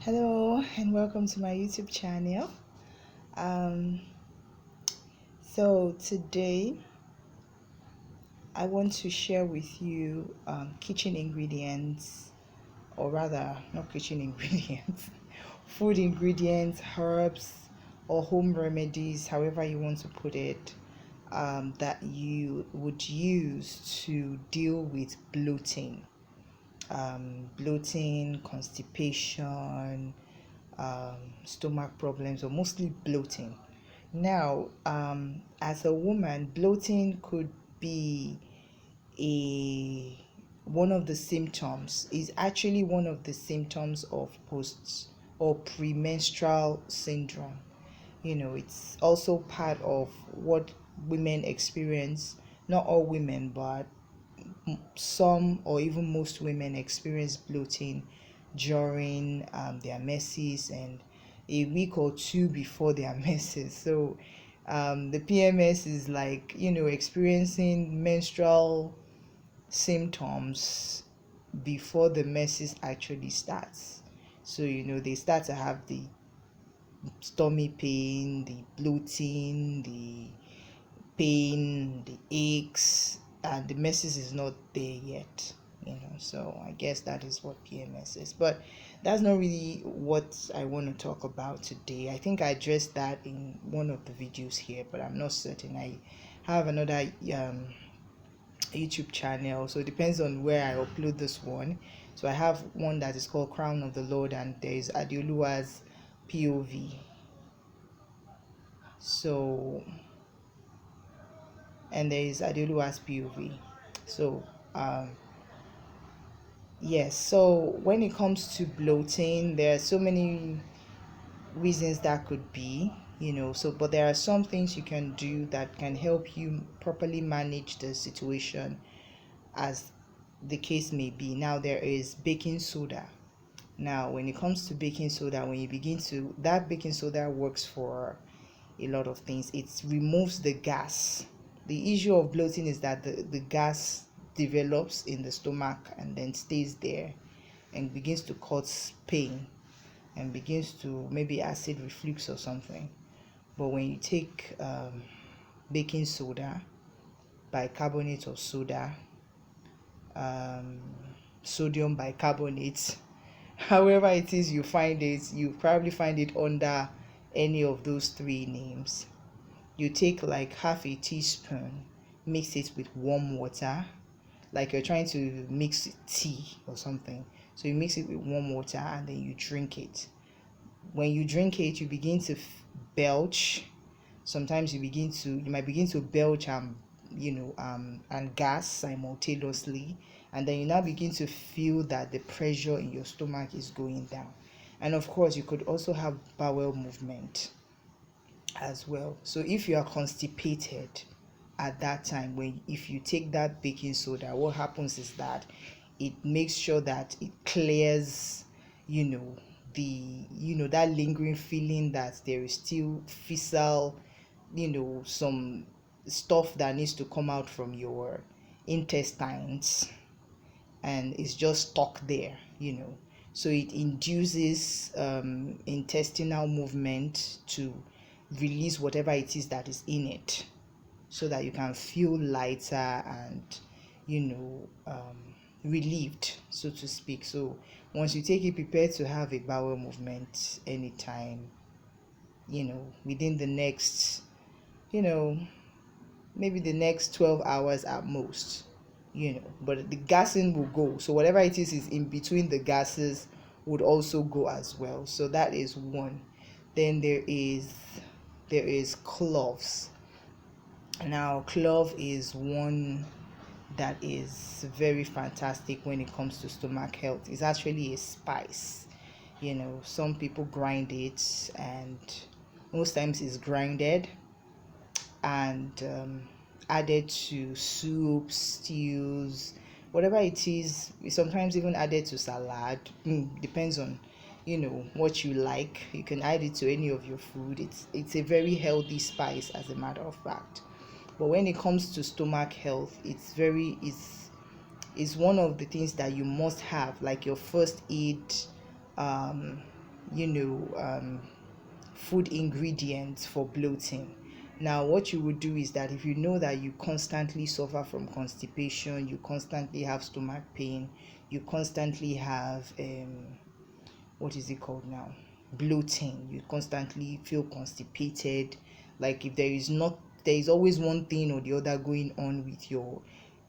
Hello and welcome to my YouTube channel. Um, so today I want to share with you kitchen ingredients, or rather, not kitchen ingredients, food ingredients, herbs, or home remedies, however you want to put it, that you would use to deal with bloating, constipation, stomach problems, or mostly bloating. Now, as a woman, bloating could be a one of the symptoms, is actually one of the symptoms of post or premenstrual syndrome. It's also part of what women experience. Not all women, but some or even most women experience bloating during their menses and a week or two before their menses. So the PMS is like, experiencing menstrual symptoms before the menses actually starts. So, they start to have the stomach pain, the bloating, the pain, the aches, and the menses is not there yet. So I guess that is what PMS is. But that's not really what I want to talk about today. I think I addressed that in one of the videos here, but I'm not certain. I have another YouTube channel, so it depends on where I upload this one. So I have one that is called Crown of the Lord, and there is Adioluwa's POV. So, and there is Adioluwa's POV. So yes, so when it comes to bloating, there are so many reasons that could be, but there are some things you can do that can help you properly manage the situation as the case may be. Now, there is baking soda. Now, when it comes to baking soda, that baking soda works for a lot of things. It removes the gas. The issue of bloating is that the gas develops in the stomach and then stays there and begins to cause pain and begins to maybe acid reflux or something. But when you take baking soda, bicarbonate of soda, um, sodium bicarbonate, however it is you find it, you probably find it under any of those three names. You take like half a teaspoon, mix it with warm water, like you're trying to mix tea or something. So you mix it with warm water and then you drink it. When you drink it, you begin to belch. Sometimes you might begin to belch and gas simultaneously, and then you now begin to feel that the pressure in your stomach is going down. And of course, you could also have bowel movement as well. So if you are constipated at that time, if you take that baking soda, what happens is that it makes sure that it clears, that lingering feeling that there is still fissile, some stuff that needs to come out from your intestines and it's just stuck there. So it induces intestinal movement to release whatever it is that is in it so that you can feel lighter and relieved, so to speak. So once you take it, prepare to have a bowel movement anytime, within the next, maybe the next 12 hours at most, but the gassing will go. So whatever it is in between the gases would also go as well. So that is one. Then there is cloves. Now, clove is one that is very fantastic when it comes to stomach health. It's actually a spice. Some people grind it, and most times it's grinded and added to soups, stews, whatever it is. Sometimes even added to salad. Depends on what you like. You can add it to any of your food. It's a very healthy spice, as a matter of fact. But when it comes to stomach health, it's is one of the things that you must have, like your first aid, um, you know, food ingredients for bloating. Now, what you would do is that if you know that you constantly suffer from constipation, you constantly have stomach pain, you constantly have what is it called now? Bloating. You constantly feel constipated. Like if there is always one thing or the other going on with your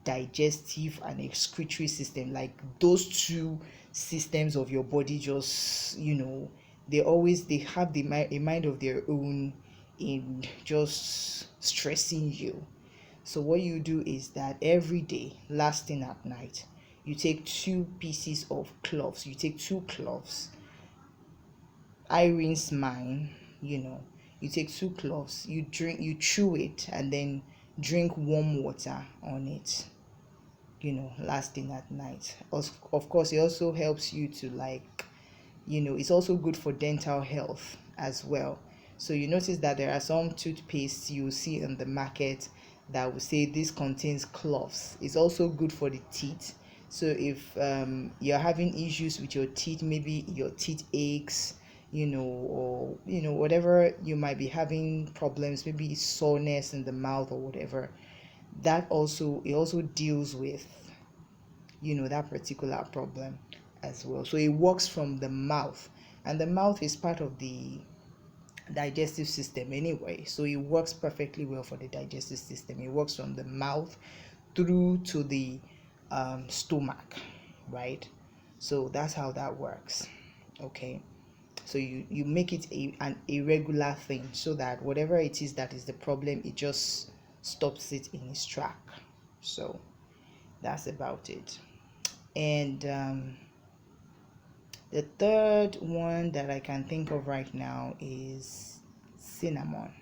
digestive and excretory system. Like those two systems of your body just, they have a mind of their own in just stressing you. So what you do is that every day, last thing at night, you take two pieces of cloves. You take two cloves. I rinse mine, you know. You take two cloves, you chew it, and then drink warm water on it, last thing at night. Of course, it also helps you to, like, it's also good for dental health as well. So you notice that there are some toothpaste you see in the market that will say this contains cloves. It's also good for the teeth. So if you're having issues with your teeth, maybe your teeth aches, or whatever, you might be having problems, maybe soreness in the mouth or whatever, it also deals with that particular problem as well. So it works from the mouth, and the mouth is part of the digestive system anyway, so it works perfectly well for the digestive system. It works from the mouth through to the stomach, right? So that's how that works. Okay, so you make it an irregular thing, so that whatever it is that is the problem, it just stops it in its track. So that's about it. And the third one that I can think of right now is cinnamon,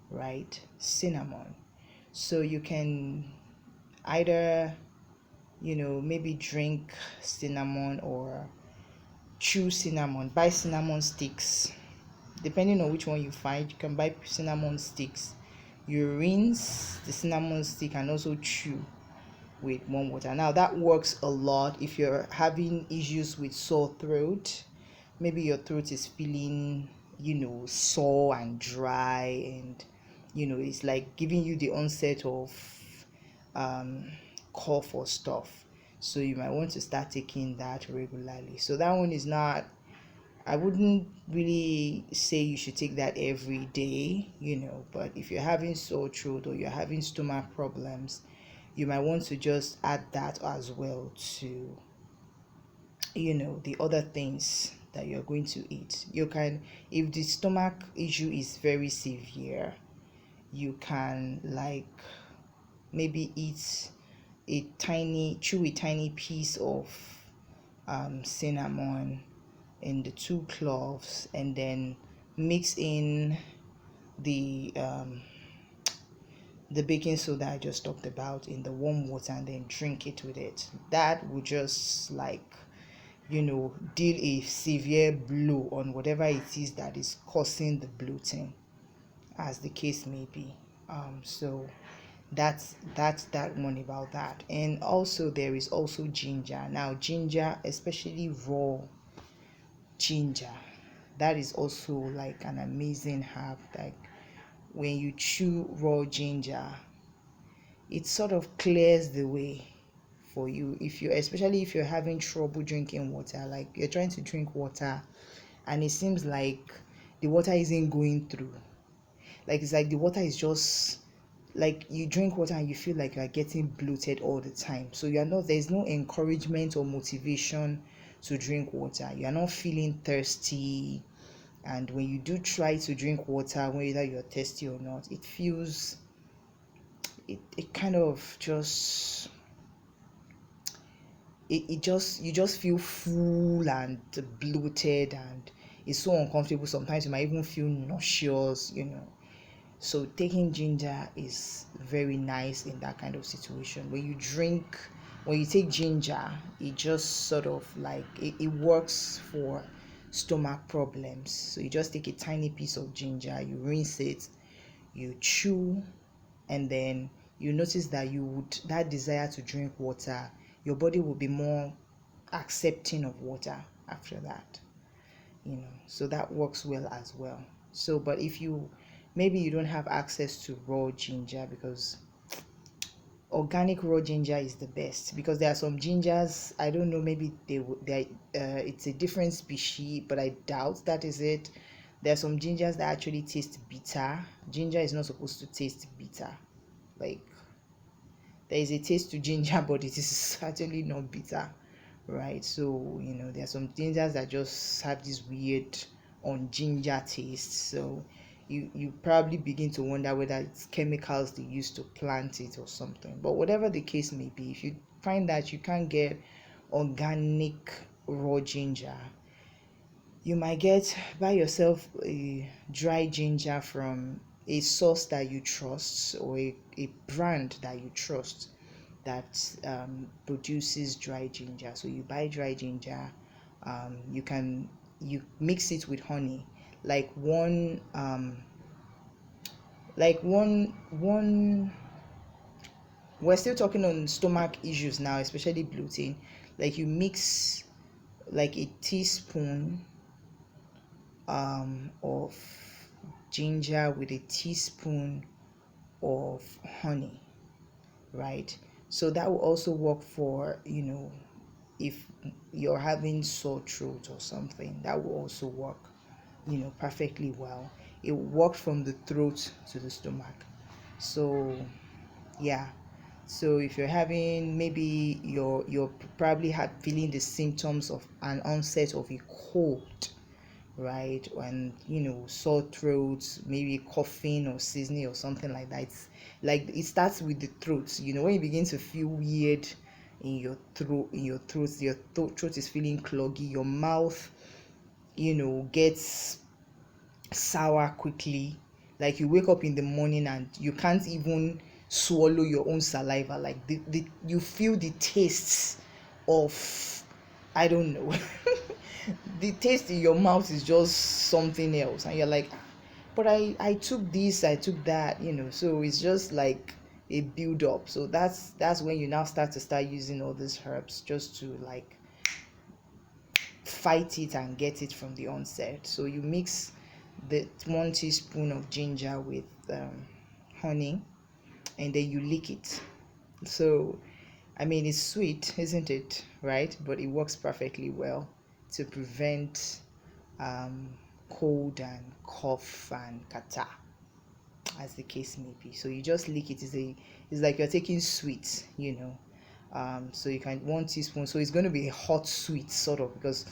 right? Cinnamon. So you can either, maybe drink cinnamon or chew cinnamon, buy cinnamon sticks. Depending on which one you find, you can buy cinnamon sticks. You rinse the cinnamon stick and also chew with warm water. Now that works a lot if you're having issues with sore throat. Maybe your throat is feeling, sore and dry, and it's like giving you the onset of cough or stuff. So you might want to start taking that regularly. So that one is not, I wouldn't really say you should take that every day, but if you're having sore throat or you're having stomach problems, you might want to just add that as well to, the other things that you're going to eat. You can, if the stomach issue is very severe, you can, like, maybe chew a tiny piece of cinnamon and the two cloves, and then mix in the baking soda I just talked about in the warm water, and then drink it with it. That will just, like, deal a severe blow on whatever it is that is causing the bloating, as the case may be. So that's that one about that. And also there is also ginger. Now ginger, especially raw ginger, that is also like an amazing herb. Like when you chew raw ginger, it sort of clears the way for you, especially if you're having trouble drinking water. Like you're trying to drink water and it seems like the water isn't going through. Like it's like the water is just, like, you drink water and you feel like you are getting bloated all the time. So there's no encouragement or motivation to drink water. You are not feeling thirsty. And when you do try to drink water, whether you're thirsty or not, it kind of just, you just feel full and bloated, and it's so uncomfortable. Sometimes you might even feel nauseous. So taking ginger is very nice in that kind of situation. When you take ginger, it just sort of like, it works for stomach problems. So you just take a tiny piece of ginger, you rinse it, you chew, and then you notice that that desire to drink water, your body will be more accepting of water after that, so that works well as well. So but if you maybe you don't have access to raw ginger, because organic raw ginger is the best, because there are some gingers, I don't know, maybe they it's a different species, but I doubt that is it. There are some gingers that actually taste bitter. Ginger is not supposed to taste bitter. Like, there is a taste to ginger, but it is certainly not bitter, right? So there are some gingers that just have this weird on ginger taste. So you probably begin to wonder whether it's chemicals they use to plant it or something. But whatever the case may be, if you find that you can't get organic raw ginger, you might get buy yourself a dry ginger from a source that you trust, or a brand that you trust, that produces dry ginger. So you buy dry ginger, you mix it with honey, like one we're still talking on stomach issues now, especially bloating. Like, you mix like a teaspoon of ginger with a teaspoon of honey, right? So that will also work for, if you're having sore throat or something, that will also work, perfectly well. It works from the throat to the stomach. So yeah. So if you're having, maybe you're probably feeling the symptoms of an onset of a cold, right? And sore throats, maybe coughing or sneezing or something like that. It's like it starts with the throat. When you begin to feel weird in your throat, your throat is feeling cloggy, your mouth gets sour quickly. Like, you wake up in the morning and you can't even swallow your own saliva. Like, you feel the tastes of, I don't know. The taste in your mouth is just something else, and you're like, "Ah, but I took this, I took that," so it's just like a build up. So that's when you now start using all these herbs, just to like fight it and get it from the onset. So you mix the 1 teaspoon of ginger with honey, and then you lick it. So I mean, it's sweet, isn't it? Right? But it works perfectly well to prevent um, cold and cough and catarrh, as the case may be. So you just lick it. It's like you're taking sweet, so you can 1 teaspoon. So it's going to be a hot sweet, sort of, because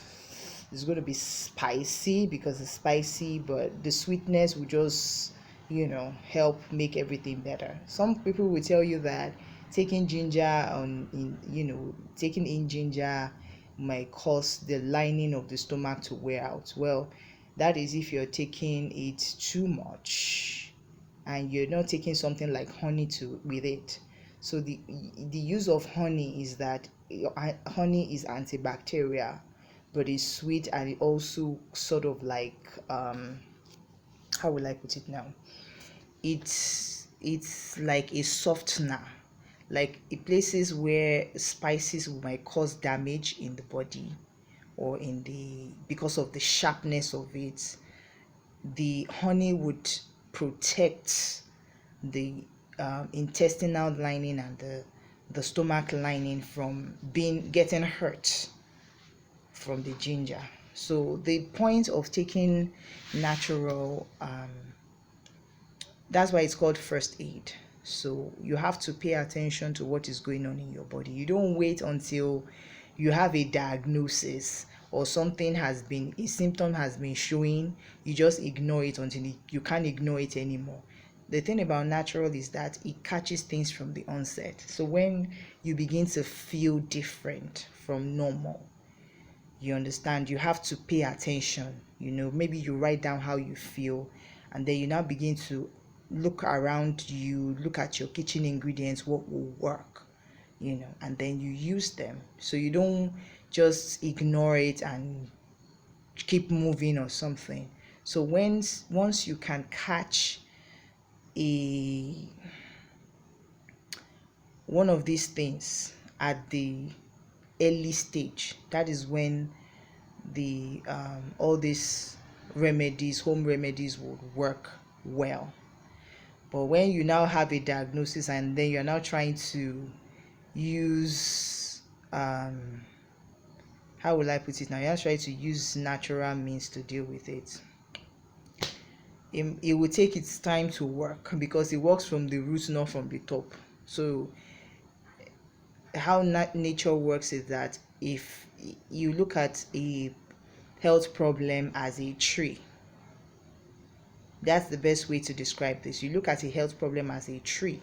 it's going to be spicy, because it's spicy, but the sweetness will just help make everything better. Some people will tell you that taking ginger taking in ginger might cause the lining of the stomach to wear out. Well, that is if you're taking it too much and you're not taking something like honey to with it. So the use of honey is that honey is antibacterial, but it's sweet, and it also sort of like, how will I put it now? It's like a softener, like in places where spices might cause damage in the body, or because of the sharpness of it. The honey would protect the intestinal lining and the stomach lining from getting hurt from the ginger. So the point of taking natural, that's why it's called first aid. So you have to pay attention to what is going on in your body. You don't wait until you have a diagnosis, or a symptom has been showing. You just ignore it until you can't ignore it anymore. The thing about natural is that it catches things from the onset. So when you begin to feel different from normal, you understand, you have to pay attention. Maybe you write down how you feel, and then you now begin to look around you, look at your kitchen ingredients, what will work, and then you use them. So you don't just ignore it and keep moving or something. So once you can catch a one of these things at the early stage, that is when the all these remedies, home remedies, would work well. But when you now have a diagnosis and then you're now trying to use how will I put it now? You're trying to use natural means to deal with it. It will take its time to work because it works from the root, not from the top. So how nature works is that if you look at a health problem as a tree, that's the best way to describe this. You look at a health problem as a tree.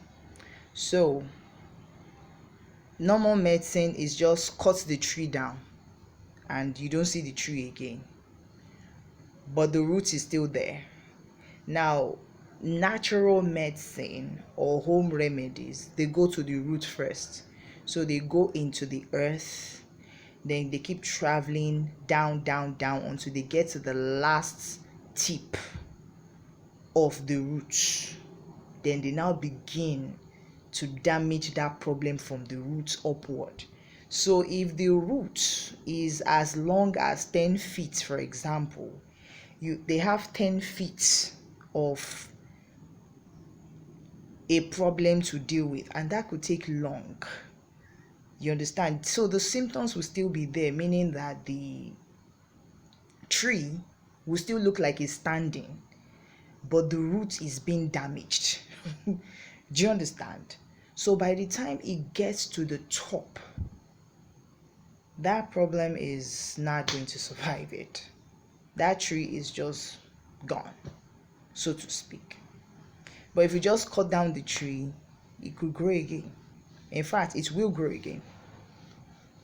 So normal medicine is just cut the tree down and you don't see the tree again, but the root is still there. Now, natural medicine or home remedies, they go to the root first. So they go into the earth, then they keep traveling down, down, down until they get to the last tip of the root. Then they now begin to damage that problem from the roots upward. So if the root is as long as 10 feet, for example, they have 10 feet of a problem to deal with, and that could take long. You understand? So the symptoms will still be there, meaning that the tree will still look like it's standing, but the root is being damaged. Do you understand? So by the time it gets to the top, that problem is not going to survive it. That tree is just gone, so to speak. But if you just cut down the tree, it could grow again. In fact, it will grow again.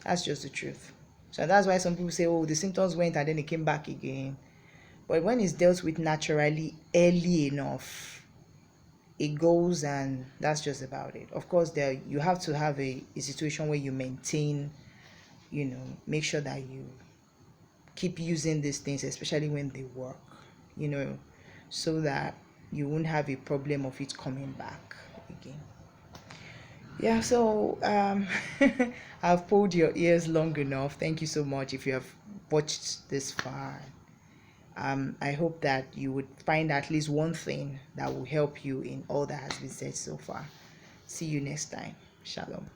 That's just the truth. So that's why some people say, oh, the symptoms went and then it came back again. But when it's dealt with naturally early enough, it goes, and that's just about it. Of course, there you have to have a situation where you maintain, make sure that you keep using these things, especially when they work, so that you won't have a problem of it coming back again. Yeah, so I've pulled your ears long enough. Thank you so much if you have watched this far. I hope that you would find at least one thing that will help you in all that has been said so far. See you next time. Shalom.